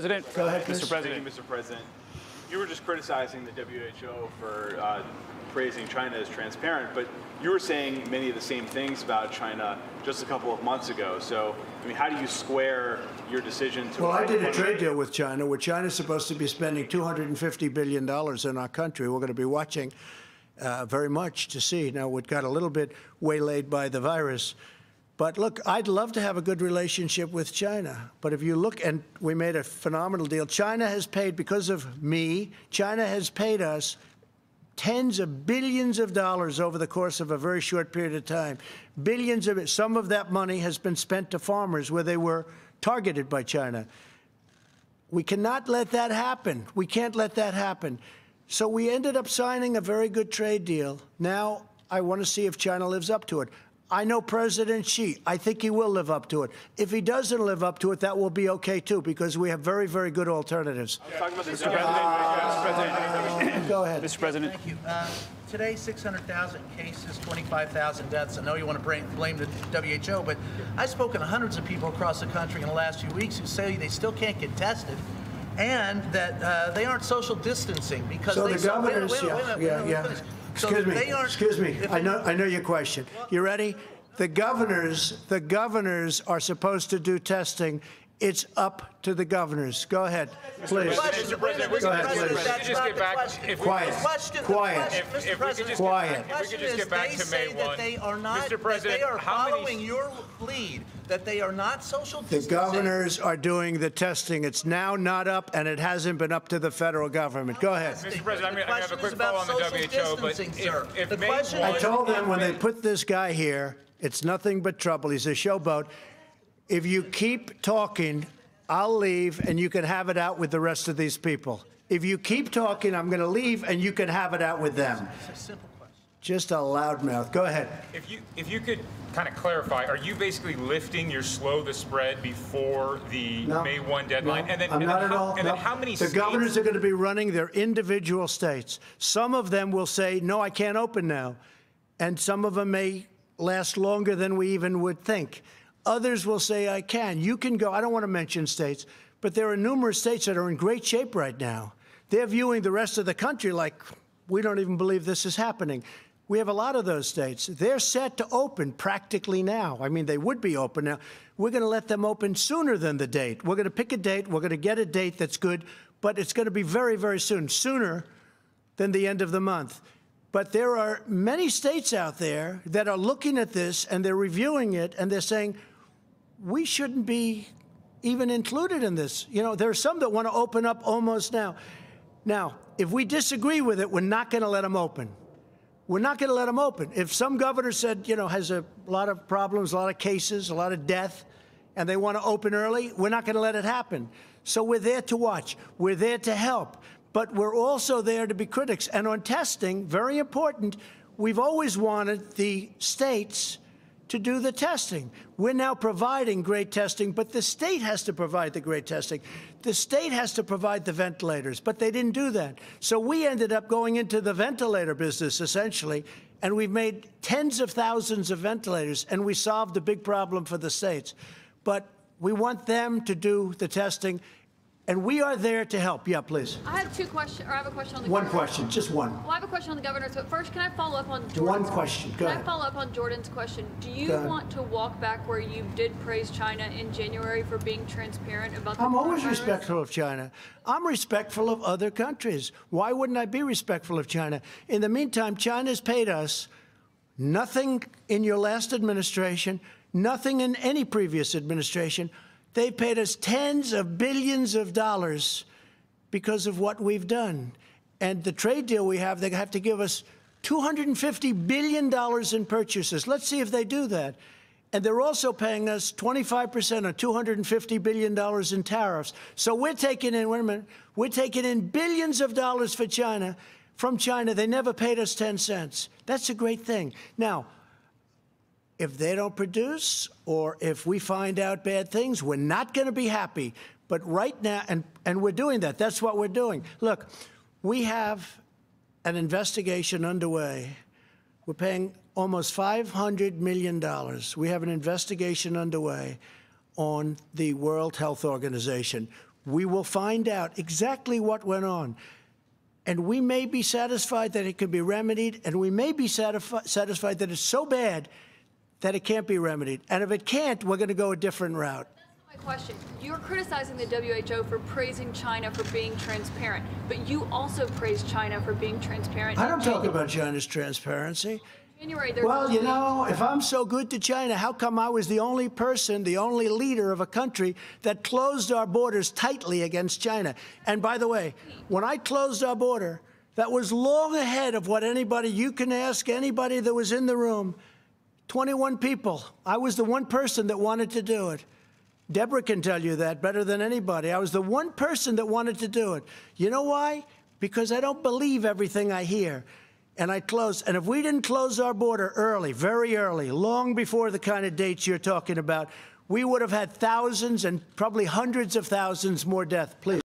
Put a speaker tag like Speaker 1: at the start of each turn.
Speaker 1: President, go ahead,
Speaker 2: Mr. President. Thank you, Mr. President. You were just criticizing the WHO for praising China as transparent, but you were saying many of the same things about China just a couple of months ago. So, I mean, how do you square your decision to...
Speaker 3: Well, I did a trade deal with China, where China's supposed to be spending $250 billion in our country. We're going to be watching very much to see. Now, we got a little bit waylaid by the virus. But look, I'd love to have a good relationship with China. But if you look, and we made a phenomenal deal. China has paid, because of me, China has paid us tens of billions of dollars over the course of a very short period of time. Billions of it. Some of that money has been spent to farmers where they were targeted by China. We cannot let that happen. We can't let that happen. So we ended up signing a very good trade deal. Now I want to see if China lives up to it. I know President Xi. I think he will live up to it. If he doesn't live up to it, that will be okay, too, because we have very, very good alternatives.
Speaker 1: Mr. President.
Speaker 3: Go ahead.
Speaker 1: Mr. President.
Speaker 4: Thank you. Today, 600,000 cases, 25,000 deaths. I know you want to blame the WHO, but I've spoken to hundreds of people across the country in the last few weeks who say they still can't get tested and that they aren't social distancing because
Speaker 3: so
Speaker 4: they...
Speaker 3: the governors, Excuse me. I know your question. You ready? The governors are supposed to do testing. It's up to the governors. Go ahead, please.
Speaker 1: Mr. President,
Speaker 3: go ahead, please.
Speaker 1: Just get back.
Speaker 3: Quiet.
Speaker 1: If we could just get back to May 1.
Speaker 4: Mr. President, they are following your lead, that they are not social distancing.
Speaker 3: The governors are doing the testing. It's now not up, and it hasn't been up to the federal government. Go ahead.
Speaker 1: Mr. President, I have a quick follow on the WHO, but if May 1...
Speaker 3: I told them when they put this guy here, it's nothing but trouble. He's a showboat. If you keep talking, I'll leave, and you can have it out with the rest of these people. If you keep talking, I'm going to leave, and you can have it out with them.
Speaker 4: It's a simple question.
Speaker 3: Just a loudmouth. Go ahead.
Speaker 1: If you could kind of clarify, are you basically lifting your slow the spread before the May 1 deadline?
Speaker 3: No,
Speaker 1: I'm
Speaker 3: not at all.
Speaker 1: And then how many
Speaker 3: The governors are going to be running their individual states. Some of them will say, no, I can't open now. And some of them may last longer than we even would think. Others will say, I can. You can go. I don't want to mention states, but there are numerous states that are in great shape right now. They're viewing the rest of the country like, we don't even believe this is happening. We have a lot of those states. They're set to open practically now. I mean, they would be open now. We're going to let them open sooner than the date. We're going to pick a date. We're going to get a date that's good, but it's going to be very, very soon, sooner than the end of the month. But there are many states out there that are looking at this, and they're reviewing it, and they're saying, we shouldn't be even included in this. You know, there are some that want to open up almost now. Now, if we disagree with it, we're not going to let them open. We're not going to let them open. If some governor said, you know, has a lot of problems, a lot of cases, a lot of death, and they want to open early, we're not going to let it happen. So we're there to watch. We're there to help. But we're also there to be critics. And on testing, very important, we've always wanted the states to do the testing. We're now providing great testing, but the state has to provide the great testing. The state has to provide the ventilators, but they didn't do that. So we ended up going into the ventilator business, essentially, and we've made tens of thousands of ventilators, and we solved the big problem for the states. But we want them to do the testing, and we are there to help. Yeah, please.
Speaker 5: I have two questions, or I have a question on the
Speaker 3: One
Speaker 5: governor.
Speaker 3: question, just one.
Speaker 5: Well, I have a question on the governors, but first, can I follow up on Jordan's
Speaker 3: One question. Go ahead.
Speaker 5: Can I follow up on Jordan's question? Do you want to walk back where you did praise China in January for being transparent about the
Speaker 3: I'm always
Speaker 5: coronavirus?
Speaker 3: respectful of China. I'm respectful of other countries. Why wouldn't I be respectful of China? In the meantime, China's paid us nothing in your last administration, nothing in any previous administration. They paid us tens of billions of dollars because of what we've done. And the trade deal we have, they have to give us $250 billion in purchases. Let's see if they do that. And they're also paying us 25% or $250 billion in tariffs. So we're taking in, wait a minute, we're taking in billions of dollars for China. From China, they never paid us 10 cents. That's a great thing. Now, if they don't produce or if we find out bad things, we're not going to be happy. But right now, and we're doing that. That's what we're doing. Look, we have an investigation underway. We're paying almost $500 million. We have an investigation underway on the World Health Organization. we will find out exactly what went on. And we may be satisfied that it could be remedied, and we may be satisfied that it's so bad that it can't be remedied. And if it can't, we're going to go a different route.
Speaker 5: That's my question. You're criticizing the WHO for praising China for being transparent, but you also praised China for being transparent.
Speaker 3: I don't talk about China's transparency.
Speaker 5: January,
Speaker 3: Well, you know, if I'm so good to China, how come I was the only person, the only leader of a country that closed our borders tightly against China? And by the way, when I closed our border, that was long ahead of what anybody, you can ask anybody that was in the room, 21 people. I was the one person that wanted to do it. Deborah can tell you that better than anybody. I was the one person that wanted to do it. You know why? Because I don't believe everything I hear. And I closed. And if we didn't close our border early, very early, long before the kind of dates you're talking about, we would have had thousands and probably hundreds of thousands more deaths. Please.